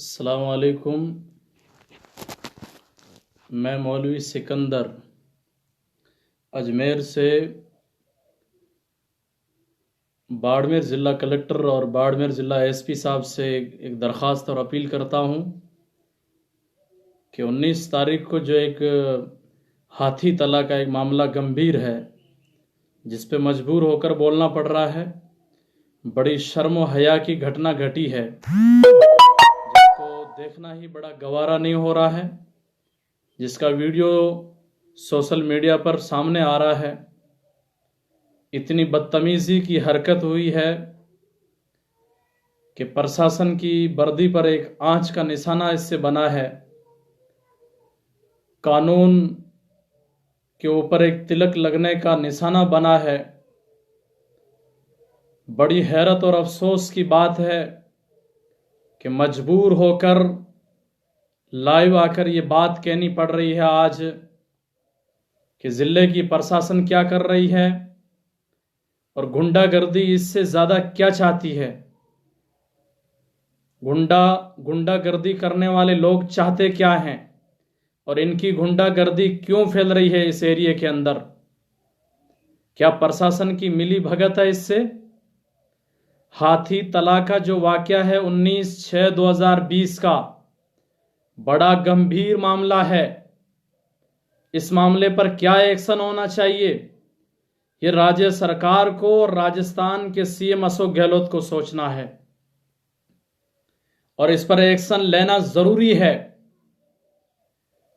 अस्सलाम वालेकुम। मैं मौलवी सिकंदर अजमेर से बाड़मेर ज़िला कलेक्टर और बाड़मेर ज़िला एसपी साहब से एक दरख्वास्त और अपील करता हूं कि 19 तारीख को जो एक हाथी तला का एक मामला गंभीर है, जिस पे मजबूर होकर बोलना पड़ रहा है। बड़ी शर्म व हया की घटना घटी है, जिसको देखना ही बड़ा गवारा नहीं हो रहा है, जिसका वीडियो सोशल मीडिया पर सामने आ रहा है। इतनी बदतमीजी की हरकत हुई है कि प्रशासन की वर्दी पर एक आंच का निशाना इससे बना है। कानून के ऊपर एक तिलक लगने का निशाना बना है। बड़ी हैरत और अफसोस की बात है कि मजबूर होकर लाइव आकर ये बात कहनी पड़ रही है आज कि जिले की प्रशासन क्या कर रही है और गुंडागर्दी इससे ज्यादा क्या चाहती है। गुंडागर्दी करने वाले लोग चाहते क्या हैं और इनकी गुंडागर्दी क्यों फैल रही है इस एरिया के अंदर। क्या प्रशासन की मिली भगत है इससे? हाथी तला का जो वाकया है 19/6/2020 का बड़ा गंभीर मामला है। इस मामले पर क्या एक्शन होना चाहिए, ये राज्य सरकार को और राजस्थान के सीएम अशोक गहलोत को सोचना है और इस पर एक्शन लेना जरूरी है।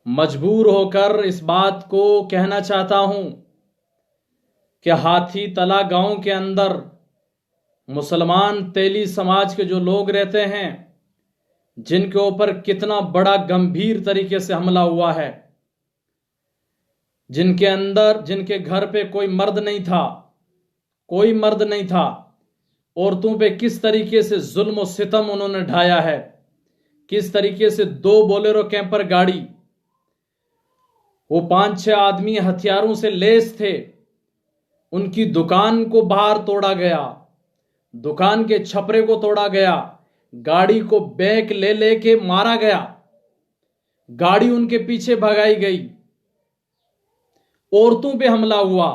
मजबूर होकर इस बात को कहना चाहता हूं कि हाथी तला गांव के अंदर मुसलमान तेली समाज के जो लोग रहते हैं, जिनके ऊपर कितना बड़ा गंभीर तरीके से हमला हुआ है, जिनके घर पे कोई मर्द नहीं था, औरतों पे किस तरीके से जुल्म और सितम उन्होंने ढाया है। किस तरीके से 2 बोलेरो कैंपर गाड़ी, वो 5-6 आदमी हथियारों से लैस थे, उनकी दुकान को बाहर तोड़ा गया, दुकान के छपरे को तोड़ा गया, गाड़ी को बैक ले लेके मारा गया, गाड़ी उनके पीछे भगाई गई। औरतों पे हमला हुआ,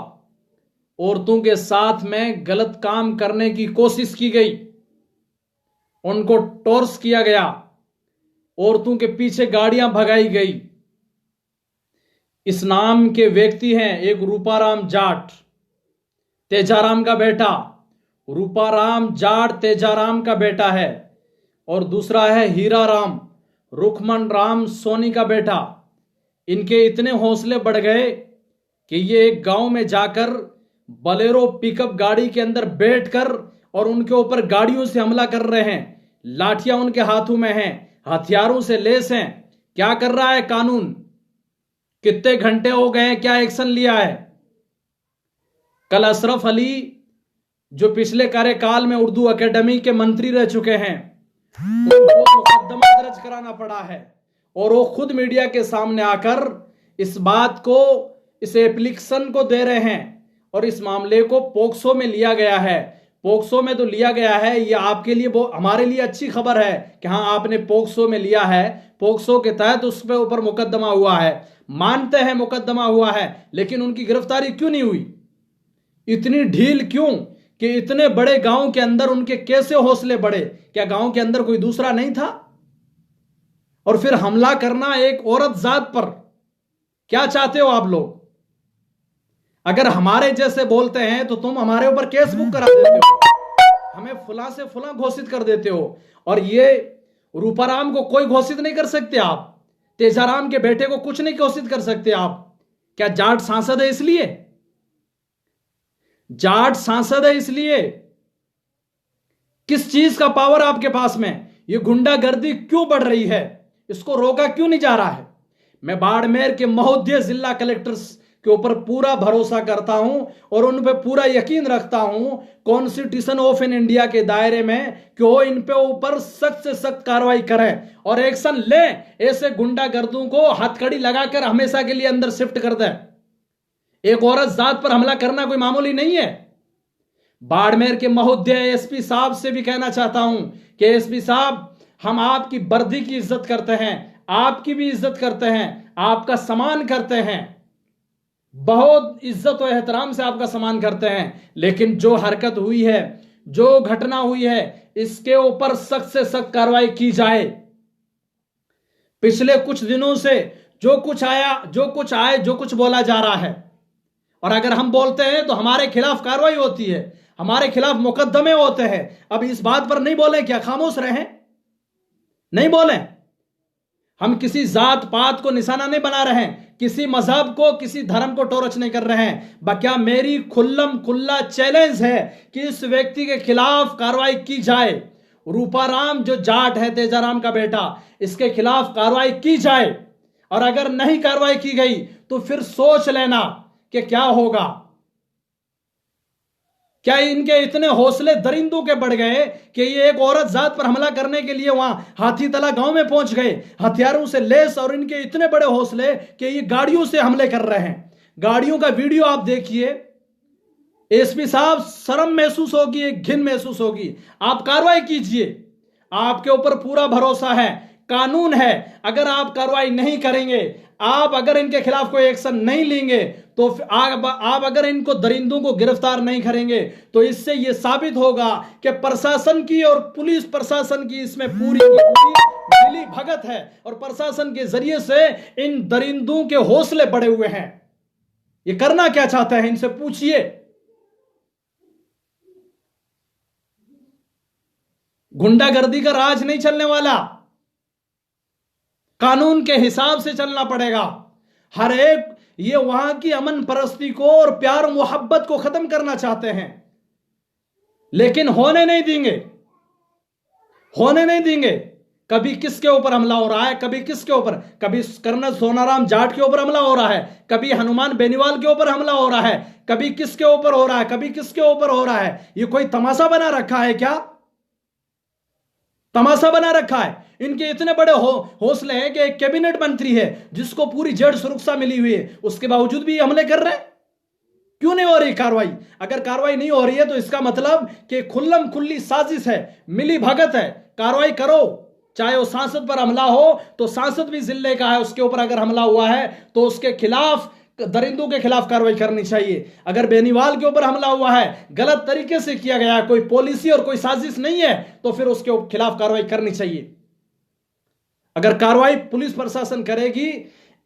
औरतों के साथ में गलत काम करने की कोशिश की गई, उनको टॉर्च किया गया, औरतों के पीछे गाड़ियां भगाई गई। इस नाम के व्यक्ति हैं एक रूपाराम जाट, तेजाराम का बेटा, रूपाराम जाट तेजाराम का बेटा है, और दूसरा है हीरा राम, रुखमन राम सोनी का बेटा। इनके इतने हौसले बढ़ गए कि ये एक गांव में जाकर बलेरो पिकअप गाड़ी के अंदर बैठकर और उनके ऊपर गाड़ियों से हमला कर रहे हैं। लाठियां उनके हाथों में हैं, हथियारों से लैस हैं। क्या कर रहा है कानून? कितने घंटे हो गए, क्या एक्शन लिया है? कल अशरफ अली जो पिछले कार्यकाल में उर्दू एकेडमी के मंत्री रह चुके हैं, उनको मुकदमा दर्ज कराना पड़ा है और वो खुद मीडिया के सामने आकर इस बात को, इस एप्लीकेशन को दे रहे हैं और इस मामले को पोक्सो में लिया गया है। पोक्सो में तो लिया गया है, ये आपके लिए हमारे लिए अच्छी खबर है कि हाँ आपने पोक्सो में लिया है, पोक्सो के तहत उस पे ऊपर मुकदमा हुआ है। मानते हैं मुकदमा हुआ है, लेकिन उनकी गिरफ्तारी क्यों नहीं हुई? इतनी ढील क्यों कि इतने बड़े गांव के अंदर उनके कैसे हौसले बढ़े? क्या गांव के अंदर कोई दूसरा नहीं था? और फिर हमला करना एक औरत जात पर। क्या चाहते हो आप लोग? अगर हमारे जैसे बोलते हैं तो तुम हमारे ऊपर केस बुक करा देते हो, हमें फुला से फुला घोषित कर देते हो, और ये रूपाराम को कोई घोषित नहीं कर सकते आप, तेजाराम के बेटे को कुछ नहीं घोषित कर सकते आप। क्या जाट सांसद है इसलिए? जाट सांसद है इसलिए? किस चीज का पावर आपके पास में? ये गुंडागर्दी क्यों बढ़ रही है? इसको रोका क्यों नहीं जा रहा है? मैं बाड़मेर के महोदय जिला कलेक्टर्स के ऊपर पूरा भरोसा करता हूं और उन पे पूरा यकीन रखता हूं कॉन्स्टिट्यूशन ऑफ इन इंडिया के दायरे में कि वो इन पे ऊपर सख्त से सख्त कार्रवाई करें और एक्शन लें। ऐसे गुंडागर्दों को हथकड़ी लगाकर हमेशा के लिए अंदर शिफ्ट कर दें। एक औरत जात पर हमला करना कोई मामूली नहीं है। बाड़मेर के महोदय एसपी साहब से भी कहना चाहता हूं कि एसपी साहब, हम आपकी वर्दी की इज्जत करते हैं, आपकी भी इज्जत करते हैं, आपका सम्मान करते हैं, बहुत इज्जत और एहतराम से आपका सम्मान करते हैं। लेकिन जो हरकत हुई है, जो घटना हुई है, इसके ऊपर सख्त से सख्त कार्रवाई की जाए। पिछले कुछ दिनों से जो कुछ बोला जा रहा है, और अगर हम बोलते हैं तो हमारे खिलाफ कार्रवाई होती है, हमारे खिलाफ मुकदमे होते हैं। अब इस बात पर नहीं बोले क्या? खामोश रहें? नहीं बोले? हम किसी जात पात को निशाना नहीं बना रहे हैं, किसी मजहब को, किसी धर्म को टोरच नहीं कर रहे हैं। बल्कि मेरी खुल्लम खुल्ला चैलेंज है कि इस व्यक्ति के खिलाफ कार्रवाई की जाए। रूपाराम जो जाट है, तेजाराम का बेटा, इसके खिलाफ कार्रवाई की जाए। और अगर नहीं कार्रवाई की गई तो फिर सोच लेना कि क्या होगा। क्या इनके इतने हौसले दरिंदों के बढ़ गए कि ये एक औरत जात पर हमला करने के लिए वहां हाथीतला गांव में पहुंच गए, हथियारों से लैस, और इनके इतने बड़े हौसले कि ये गाड़ियों से हमले कर रहे हैं। गाड़ियों का वीडियो आप देखिए। एसपी साहब, शर्म महसूस होगी, एक घिन महसूस होगी। आप कार्रवाई कीजिए, आपके ऊपर पूरा भरोसा है, कानून है। अगर आप कार्रवाई नहीं करेंगे, आप अगर इनके खिलाफ कोई एक्शन नहीं लेंगे, तो आप अगर इनको दरिंदों को गिरफ्तार नहीं करेंगे, तो इससे यह साबित होगा कि प्रशासन की और पुलिस प्रशासन की इसमें पूरी मिली भगत है, और प्रशासन के जरिए से इन दरिंदों के हौसले बढ़े हुए हैं। ये करना क्या चाहते हैं, इनसे पूछिए। गुंडागर्दी का राज नहीं चलने वाला, कानून के हिसाब से चलना पड़ेगा। हर एक ये वहां की अमन परस्ती को और प्यार मोहब्बत को खत्म करना चाहते हैं, लेकिन होने नहीं देंगे। कभी किसके ऊपर हमला हो रहा है, कभी किसके ऊपर, कभी कर्नल सोनाराम जाट के ऊपर हमला हो रहा है, कभी हनुमान बेनीवाल के ऊपर हमला हो रहा है, कभी किसके ऊपर हो रहा है, कभी किसके ऊपर हो रहा है। ये कोई तमाशा बना रखा है क्या? तमाशा बना रखा है। इनके इतने बड़े हौसले हैं कि एक कैबिनेट मंत्री है जिसको पूरी जेड सुरक्षा मिली हुई है, उसके बावजूद भी हमले कर रहे हैं। क्यों नहीं हो रही कार्रवाई? अगर कार्रवाई नहीं हो रही है तो इसका मतलब कि खुल्लम खुल्ली साजिश है, मिली भगत है। कार्रवाई करो। चाहे वो सांसद पर हमला हो तो सांसद भी जिले का है, उसके ऊपर अगर हमला हुआ है तो उसके खिलाफ, दरिंदों के खिलाफ कार्रवाई करनी चाहिए। अगर बेनीवाल के ऊपर हमला हुआ है, गलत तरीके से किया गया है, कोई पॉलिसी और कोई साजिश नहीं है, तो फिर उसके खिलाफ कार्रवाई करनी चाहिए। अगर कार्रवाई पुलिस प्रशासन करेगी,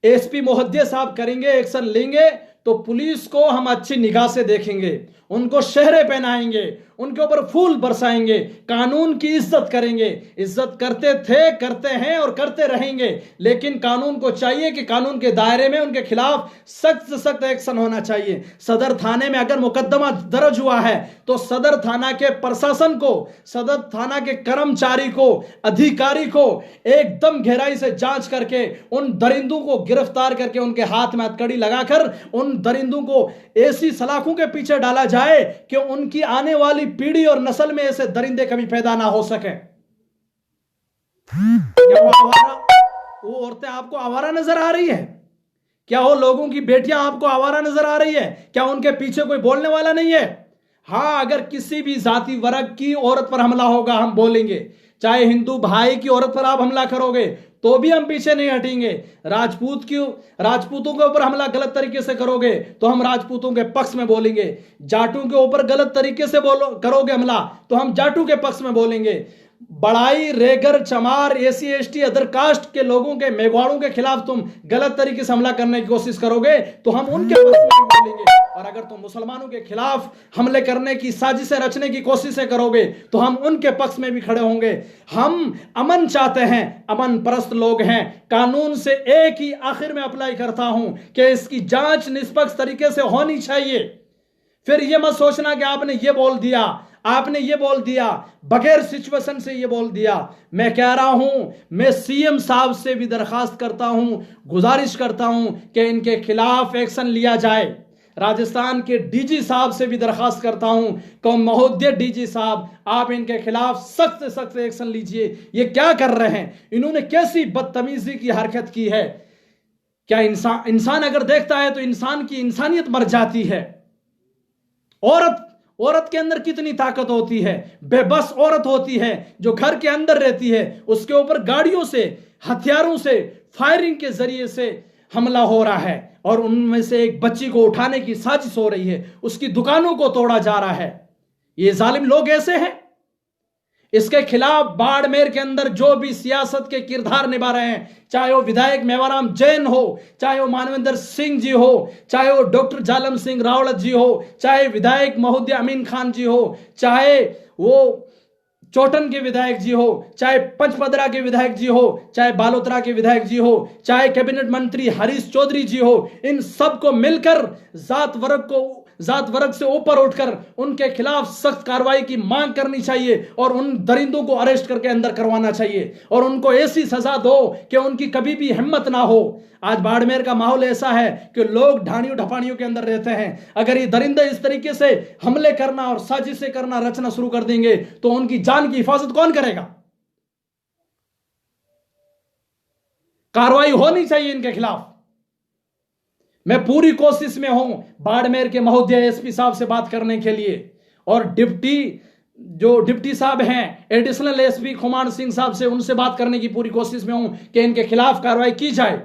एसपी महोदय साहब करेंगे, एक्शन लेंगे, तो पुलिस को हम अच्छी निगाह से देखेंगे, उनको शहरे पहनाएंगे, उनके ऊपर फूल बरसाएंगे, कानून की इज्जत करेंगे। इज्जत करते थे, करते हैं और करते रहेंगे। लेकिन कानून को चाहिए कि कानून के दायरे में उनके खिलाफ सख्त से सख्त एक्शन होना चाहिए। सदर थाने में अगर मुकदमा दर्ज हुआ है तो सदर थाना के प्रशासन को, सदर थाना के कर्मचारी को, अधिकारी को एकदम गहराई से जांच करके उन दरिंदों को गिरफ्तार करके उनके हाथ में हथकड़ी लगाकर उन दरिंदों को ऐसी सलाखों के पीछे डाला जाए कि उनकी आने वाली पीढ़ी और नस्ल में ऐसे दरिंदे कभी पैदा ना हो सके। क्या वो औरतें आपको आवारा नजर आ रही है? क्या वो लोगों की बेटियां आपको आवारा नजर आ रही है? क्या उनके पीछे कोई बोलने वाला नहीं है? हां, अगर किसी भी जाति वर्ग की औरत पर हमला होगा, हम बोलेंगे। चाहे हिंदू भाई की औरत पर आप हमला करोगे तो भी हम पीछे नहीं हटेंगे। राजपूतों के ऊपर हमला गलत तरीके से करोगे तो हम राजपूतों के पक्ष में बोलेंगे। जाटों के ऊपर गलत तरीके से करोगे हमला तो हम जाटों के पक्ष में बोलेंगे। बड़ाई, रेगर, चमार, एसी एसटी, अदर कास्ट के लोगों के, मेघवाड़ों के खिलाफ तुम गलत तरीके से हमला करने की कोशिश करोगे तो हम उनके पक्ष में भी बोलेंगे। और अगर तुम मुसलमानों के खिलाफ हमले करने की साजिशें रचने की कोशिशें करोगे तो हम उनके पक्ष में भी खड़े होंगे। हम अमन चाहते हैं, अमन परस्त लोग हैं। कानून से एक ही आखिर में अप्लाई करता हूं कि इसकी जांच निष्पक्ष तरीके से होनी चाहिए। फिर यह मत सोचना कि आपने ये बोल दिया, बगैर सिचुएशन से ये बोल दिया। मैं कह रहा हूं, मैं सीएम साहब से भी दरखास्त करता हूं, गुजारिश करता हूं कि इनके खिलाफ एक्शन लिया जाए। राजस्थान के डीजी साहब से भी दरखास्त करता हूं कि महोदय डीजी साहब, आप इनके खिलाफ सख्त से सख्त एक्शन लीजिए। ये क्या कर रहे हैं? इन्होंने कैसी बदतमीजी की हरकत की है? क्या इंसान अगर देखता है तो इंसान की इंसानियत मर जाती है। औरत के अंदर कितनी ताकत होती है। बेबस औरत होती है जो घर के अंदर रहती है, उसके ऊपर गाड़ियों से, हथियारों से, फायरिंग के जरिए से हमला हो रहा है और उनमें से एक बच्ची को उठाने की साजिश हो रही है, उसकी दुकानों को तोड़ा जा रहा है। ये जालिम लोग ऐसे हैं। इसके खिलाफ बाड़मेर के अंदर जो भी सियासत के किरदार निभा रहे हैं, चाहे वो विधायक मेवाराम जैन हो, चाहे वो मानवेंद्र सिंह जी हो, चाहे वो डॉक्टर जालम सिंह रावत जी हो, चाहे विधायक महोदय अमीन खान जी हो, चाहे वो चोटन के विधायक जी हो, चाहे पंचपदरा के विधायक जी हो, चाहे बालोतरा के विधायक जी हो, चाहे कैबिनेट मंत्री हरीश चौधरी जी हो, इन सबको मिलकर जात वर्ग से ऊपर उठकर उनके खिलाफ सख्त कार्रवाई की मांग करनी चाहिए और उन दरिंदों को अरेस्ट करके अंदर करवाना चाहिए और उनको ऐसी सजा दो कि उनकी कभी भी हिम्मत ना हो। आज बाड़मेर का माहौल ऐसा है कि लोग ढाणियों ढपाणियों के अंदर रहते हैं। अगर ये दरिंदे इस तरीके से हमले करना और साजिशें करना रचना शुरू कर देंगे तो उनकी जान की हिफाजत कौन करेगा? कार्रवाई होनी चाहिए इनके खिलाफ। मैं पूरी कोशिश में हूं बाड़मेर के महोदय एसपी साहब से बात करने के लिए और डिप्टी साहब हैं एडिशनल एसपी खुमान सिंह साहब से, उनसे बात करने की पूरी कोशिश में हूं कि इनके खिलाफ कार्रवाई की जाए।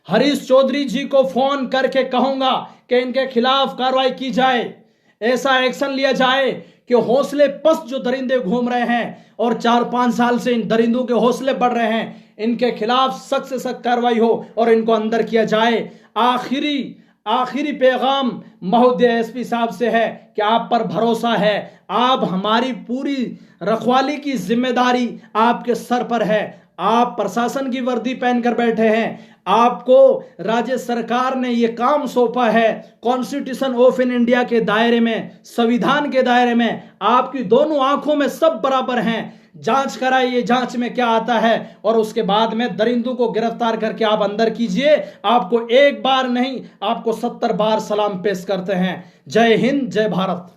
हरीश चौधरी जी को फोन करके कहूंगा कि इनके खिलाफ कार्रवाई की जाए, ऐसा एक्शन लिया जाए कि हौसले पस्त जो दरिंदे घूम रहे हैं और 4-5 साल से इन दरिंदों के हौसले बढ़ रहे हैं, इनके खिलाफ सख्त से सख्त कार्रवाई हो और इनको अंदर किया जाए। आखिरी पैगाम महोदय एसपी साहब से है कि आप पर भरोसा है, आप हमारी पूरी रखवाली की जिम्मेदारी आपके सर पर है। आप प्रशासन की वर्दी पहनकर बैठे हैं, आपको राज्य सरकार ने यह काम सौंपा है कॉन्स्टिट्यूशन ऑफ इन इंडिया के दायरे में, संविधान के दायरे में आपकी दोनों आंखों में सब बराबर हैं। जांच कराइए, जांच में क्या आता है और उसके बाद में दरिंदों को गिरफ्तार करके आप अंदर कीजिए। आपको एक बार नहीं, आपको 70 बार सलाम पेश करते हैं। जय हिंद, जय भारत।